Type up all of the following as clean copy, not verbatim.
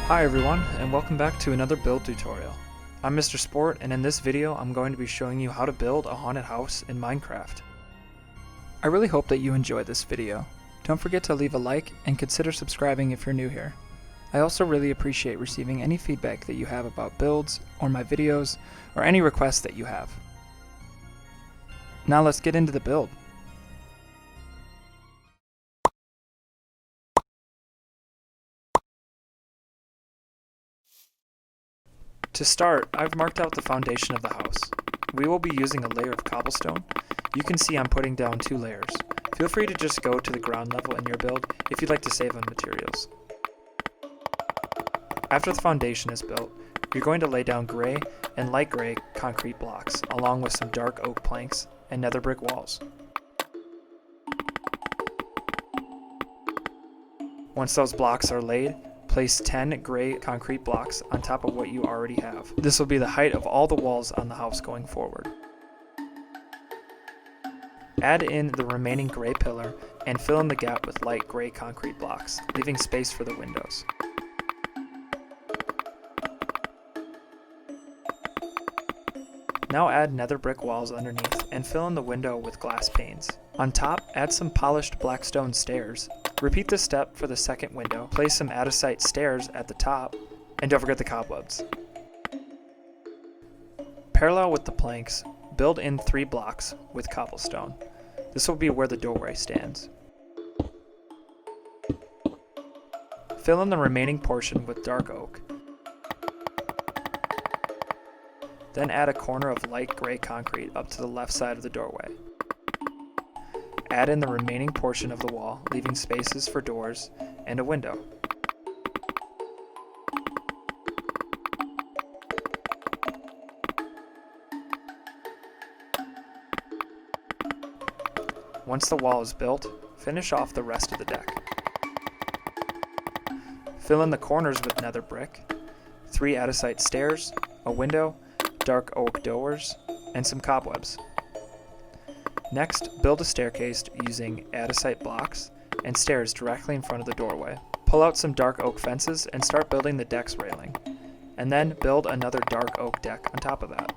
Hi everyone, and welcome back to another build tutorial. I'm Mr. Sport, and in this video I'm going to be showing you how to build a haunted house in Minecraft. I really hope that you enjoy this video. Don't forget to leave a like and consider subscribing if you're new here. I also really appreciate receiving any feedback that you have about builds, or my videos, or any requests that you have. Now let's get into the build. To start, I've marked out the foundation of the house. We will be using a layer of cobblestone. You can see I'm putting down 2 layers. Feel free to just go to the ground level in your build if you'd like to save on materials. After the foundation is built, you're going to lay down gray and light gray concrete blocks, along with some dark oak planks and nether brick walls. Once those blocks are laid, place 10 gray concrete blocks on top of what you already have. This will be the height of all the walls on the house going forward. Add in the remaining gray pillar and fill in the gap with light gray concrete blocks, leaving space for the windows. Now add nether brick walls underneath and fill in the window with glass panes. On top, add some polished black stone stairs. Repeat this step for the second window. Place some andesite stairs at the top, and don't forget the cobwebs. Parallel with the planks, build in 3 blocks with cobblestone. This will be where the doorway stands. Fill in the remaining portion with dark oak. Then add a corner of light gray concrete up to the left side of the doorway. Add in the remaining portion of the wall, leaving spaces for doors and a window. Once the wall is built, finish off the rest of the deck. Fill in the corners with nether brick, 3 andesite stairs, a window, dark oak doors, and some cobwebs. Next, build a staircase using andesite blocks and stairs directly in front of the doorway. Pull out some dark oak fences and start building the deck's railing, and then build another dark oak deck on top of that.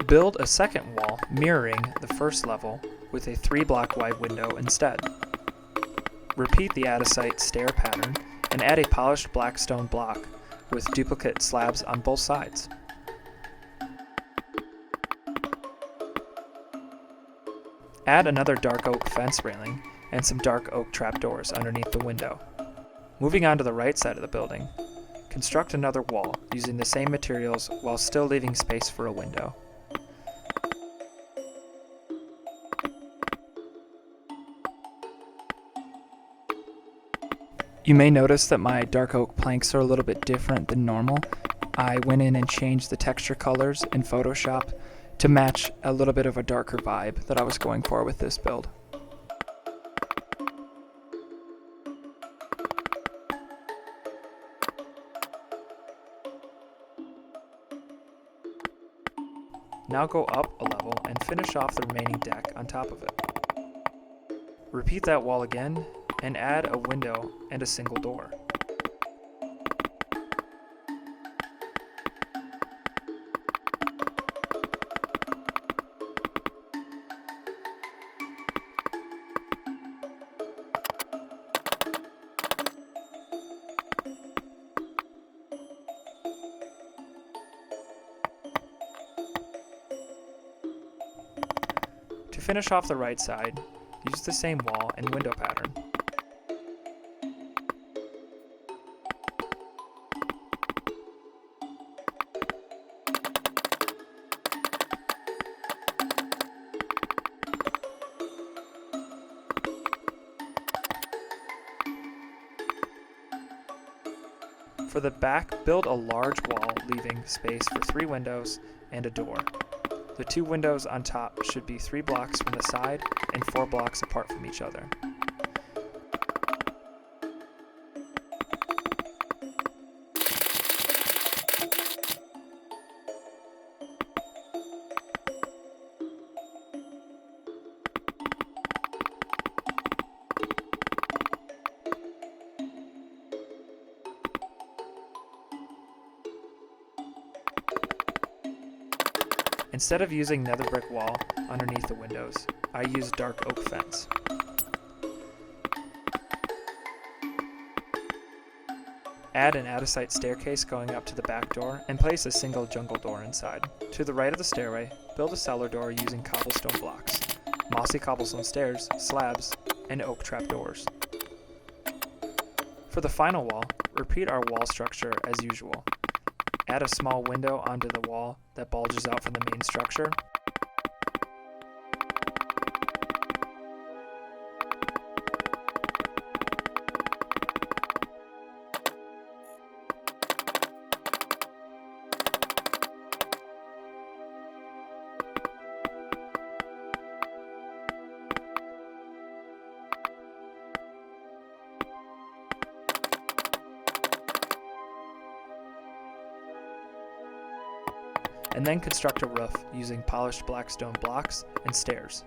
Build a second wall mirroring the first level with a 3-block wide window instead. Repeat the andesite stair pattern and add a polished black stone block with duplicate slabs on both sides. Add another dark oak fence railing and some dark oak trapdoors underneath the window. Moving on to the right side of the building, construct another wall using the same materials while still leaving space for a window. You may notice that my dark oak planks are a little bit different than normal. I went in and changed the texture colors in Photoshop to match a little bit of a darker vibe that I was going for with this build. Now go up a level and finish off the remaining deck on top of it. Repeat that wall again and add a window and a single door. To finish off the right side, use the same wall and window pattern. For the back, build a large wall leaving space for 3 windows and a door. The 2 windows on top should be 3 blocks from the side and 4 blocks apart from each other. Instead of using nether brick wall underneath the windows, I used dark oak fence. Add an out-of-sight staircase going up to the back door and place a single jungle door inside. To the right of the stairway, build a cellar door using cobblestone blocks, mossy cobblestone stairs, slabs, and oak trapdoors. For the final wall, repeat our wall structure as usual. Add a small window onto the wall that bulges out from the main structure. And then construct a roof using polished black stone blocks and stairs.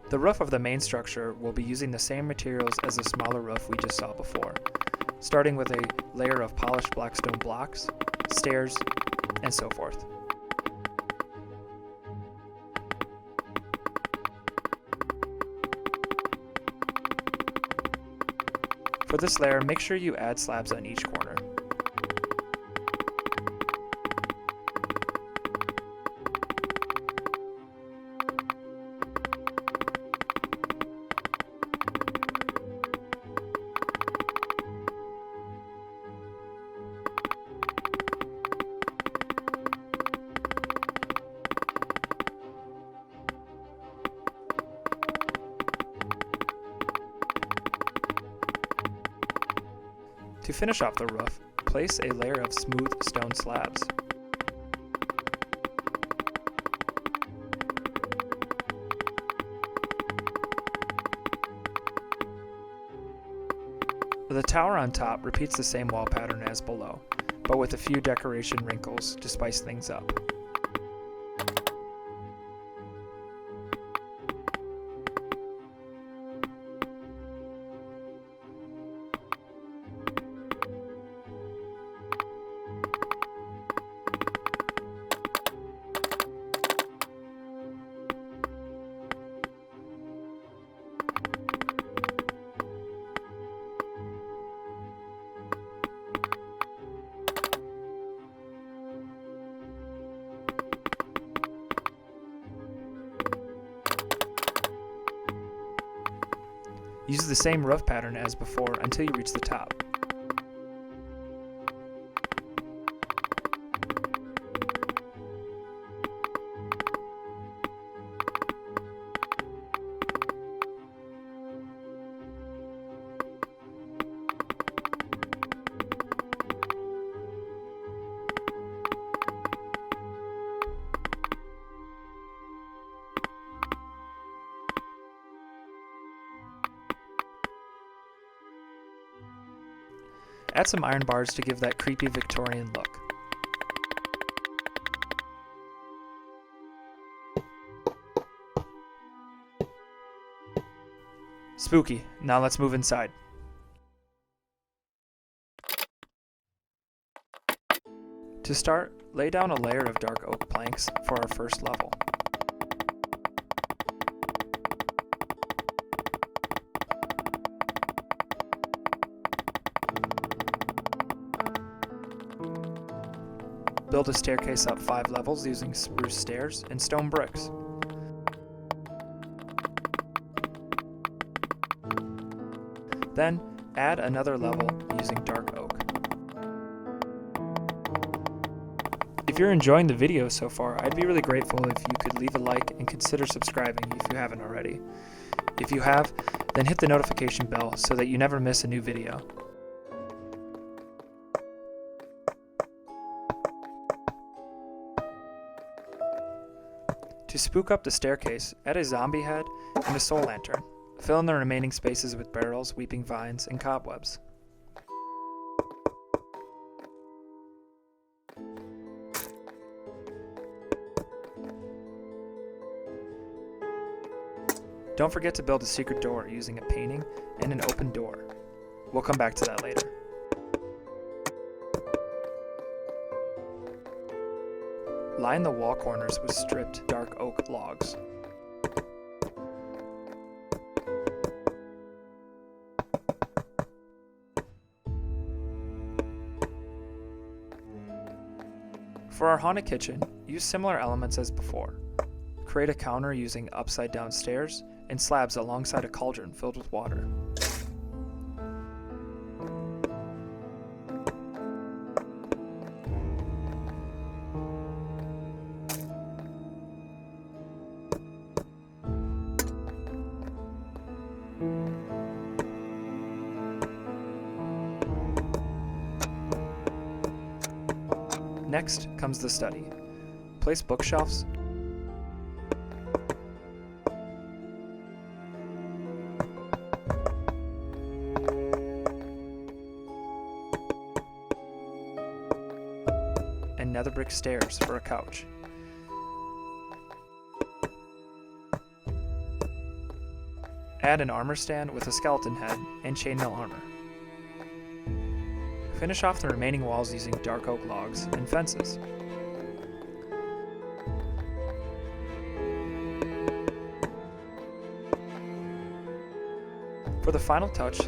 The roof of the main structure will be using the same materials as the smaller roof we just saw before, starting with a layer of polished black stone blocks, stairs, and so forth. For this layer, make sure you add slabs on each corner. To finish off the roof, place a layer of smooth stone slabs. The tower on top repeats the same wall pattern as below, but with a few decoration wrinkles to spice things up. Use the same roof pattern as before until you reach the top. Add some iron bars to give that creepy Victorian look. Spooky. Now let's move inside. To start, lay down a layer of dark oak planks for our first level. Build a staircase up 5 levels using spruce stairs and stone bricks. Then, add another level using dark oak. If you're enjoying the video so far, I'd be really grateful if you could leave a like and consider subscribing if you haven't already. If you have, then hit the notification bell so that you never miss a new video. To spook up the staircase, add a zombie head and a soul lantern. Fill in the remaining spaces with barrels, weeping vines, and cobwebs. Don't forget to build a secret door using a painting and an open door. We'll come back to that later. Line the wall corners with stripped dark oak logs. For our haunted kitchen, use similar elements as before. Create a counter using upside down stairs and slabs alongside a cauldron filled with water. Next comes the study. Place bookshelves, and nether brick stairs for a couch. Add an armor stand with a skeleton head and chainmail armor. Finish off the remaining walls using dark oak logs and fences. For the final touch,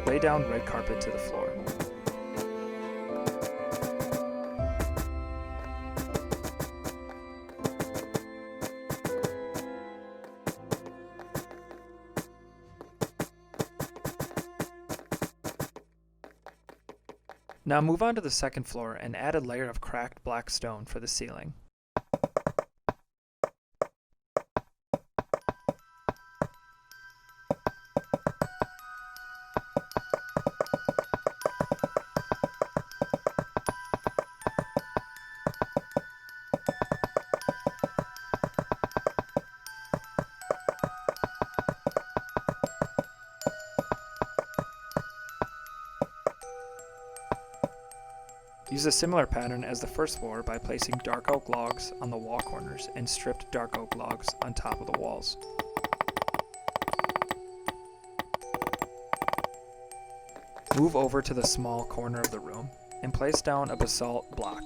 lay down red carpet to the floor. Now move on to the second floor and add a layer of cracked black stone for the ceiling. Use a similar pattern as the first floor by placing dark oak logs on the wall corners and stripped dark oak logs on top of the walls. Move over to the small corner of the room and place down a basalt block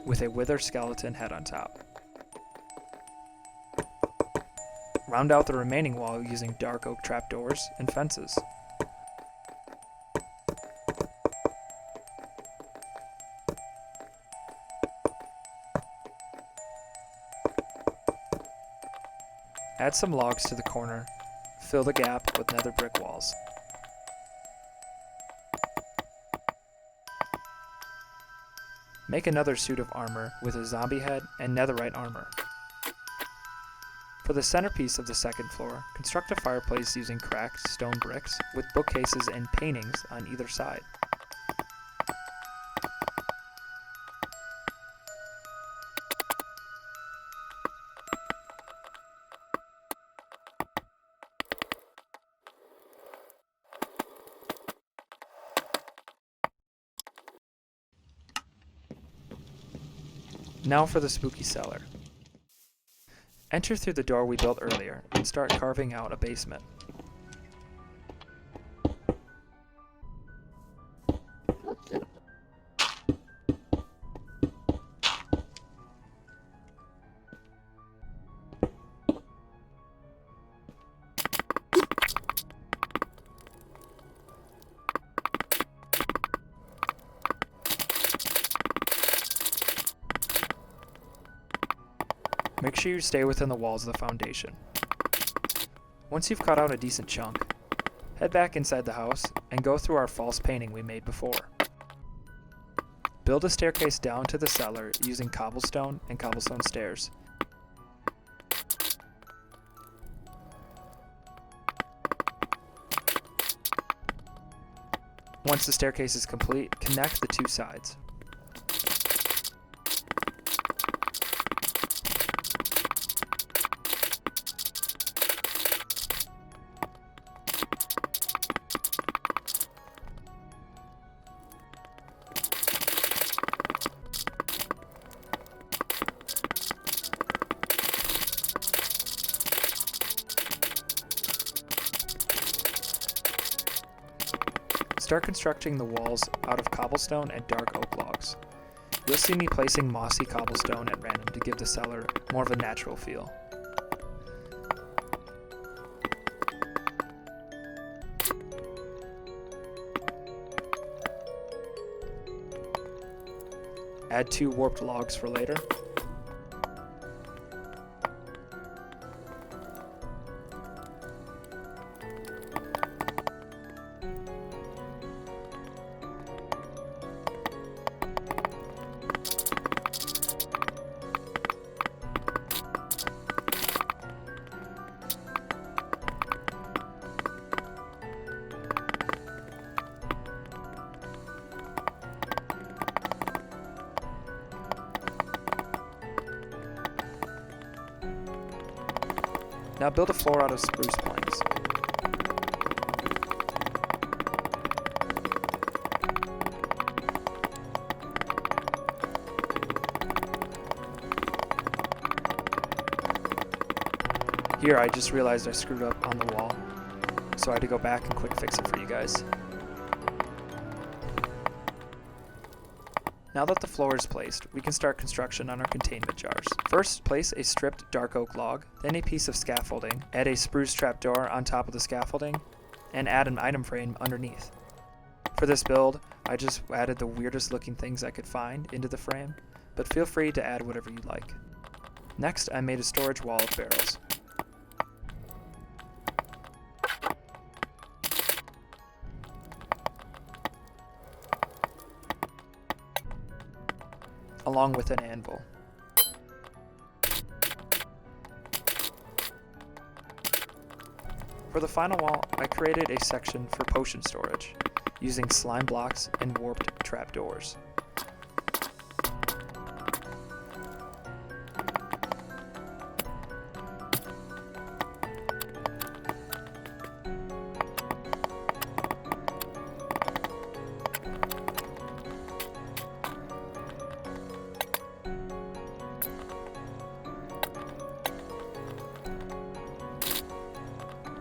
with a wither skeleton head on top. Round out the remaining wall using dark oak trapdoors and fences. Add some logs to the corner, fill the gap with nether brick walls. Make another suit of armor with a zombie head and netherite armor. For the centerpiece of the second floor, construct a fireplace using cracked stone bricks with bookcases and paintings on either side. Now for the spooky cellar. Enter through the door we built earlier and start carving out a basement. Make sure you stay within the walls of the foundation. Once you've cut out a decent chunk, head back inside the house and go through our false painting we made before. Build a staircase down to the cellar using cobblestone and cobblestone stairs. Once the staircase is complete, connect the two sides. start constructing the walls out of cobblestone and dark oak logs. You'll see me placing mossy cobblestone at random to give the cellar more of a natural feel. Add 2 warped logs for later. Now build a floor out of spruce planks. Here I just realized I screwed up on the wall, so I had to go back and quick fix it for you guys. Now that the floor is placed, we can start construction on our containment jars. First, place a stripped dark oak log, then a piece of scaffolding, add a spruce trapdoor on top of the scaffolding, and add an item frame underneath. For this build, I just added the weirdest looking things I could find into the frame, but feel free to add whatever you like. Next, I made a storage wall of barrels. Along with an anvil. For the final wall, I created a section for potion storage, using slime blocks and warped trapdoors.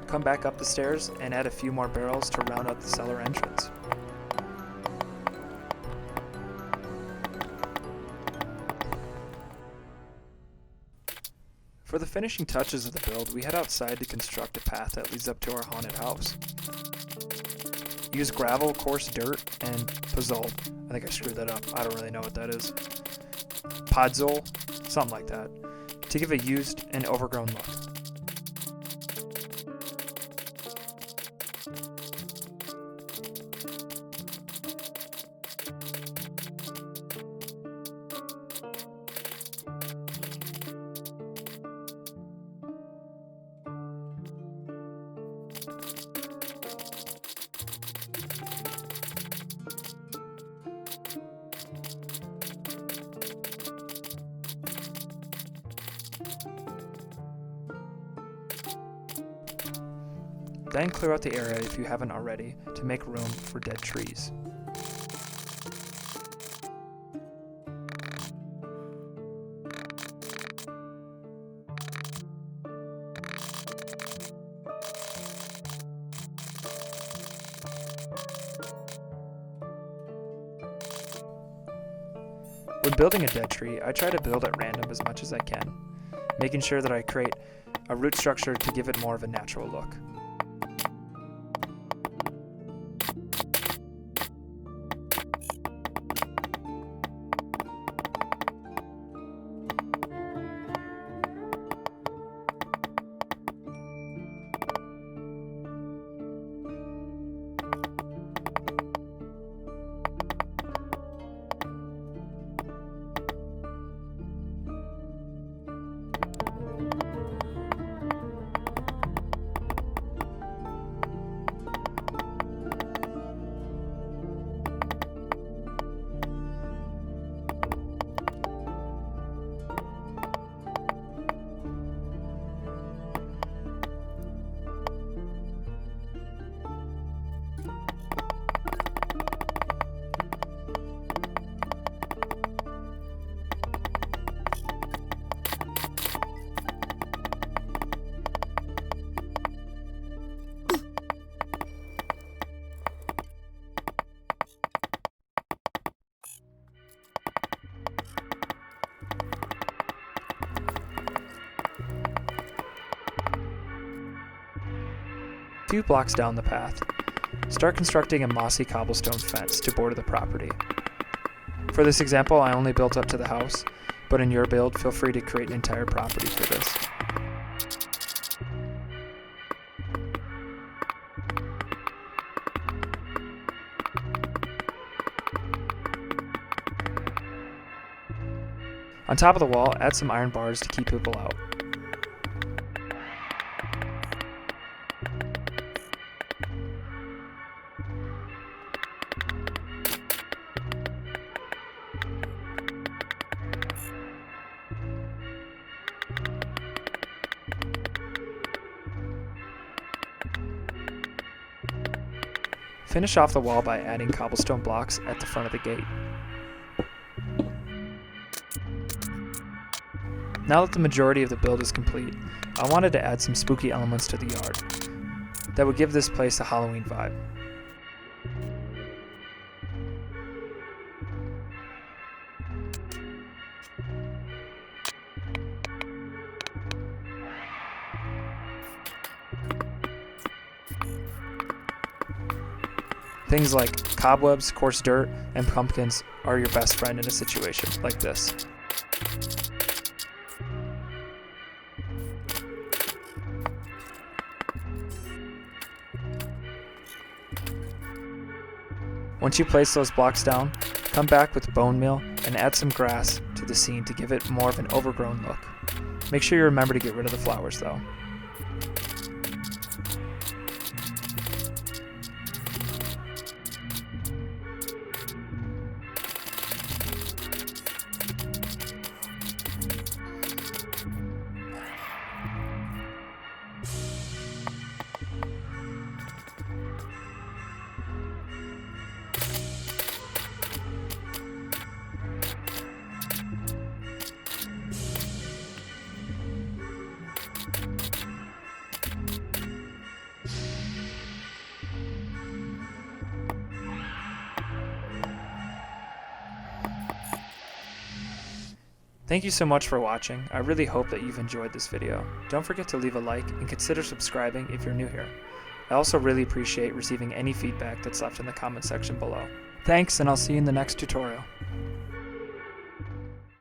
Come back up the stairs and add a few more barrels to round out the cellar entrance. For the finishing touches of the build, we head outside to construct a path that leads up to our haunted house. Use gravel, coarse dirt, and podzol. I think I screwed that up. I don't really know what that is. Podzol, something like that, to give a used and overgrown look. Then clear out the area if you haven't already to make room for dead trees. When building a dead tree, I try to build at random as much as I can, making sure that I create a root structure to give it more of a natural look. few blocks down the path, start constructing a mossy cobblestone fence to border the property. For this example, I only built up to the house, but in your build, feel free to create an entire property for this. On top of the wall, add some iron bars to keep people out. Finish off the wall by adding cobblestone blocks at the front of the gate. Now that the majority of the build is complete, I wanted to add some spooky elements to the yard that would give this place a Halloween vibe. Things like cobwebs, coarse dirt, and pumpkins are your best friend in a situation like this. Once you place those blocks down, come back with bone meal and add some grass to the scene to give it more of an overgrown look. Make sure you remember to get rid of the flowers though. Thank you so much for watching. I really hope that you've enjoyed this video. Don't forget to leave a like and consider subscribing if you're new here. I also really appreciate receiving any feedback that's left in the comment section below. Thanks, and I'll see you in the next tutorial.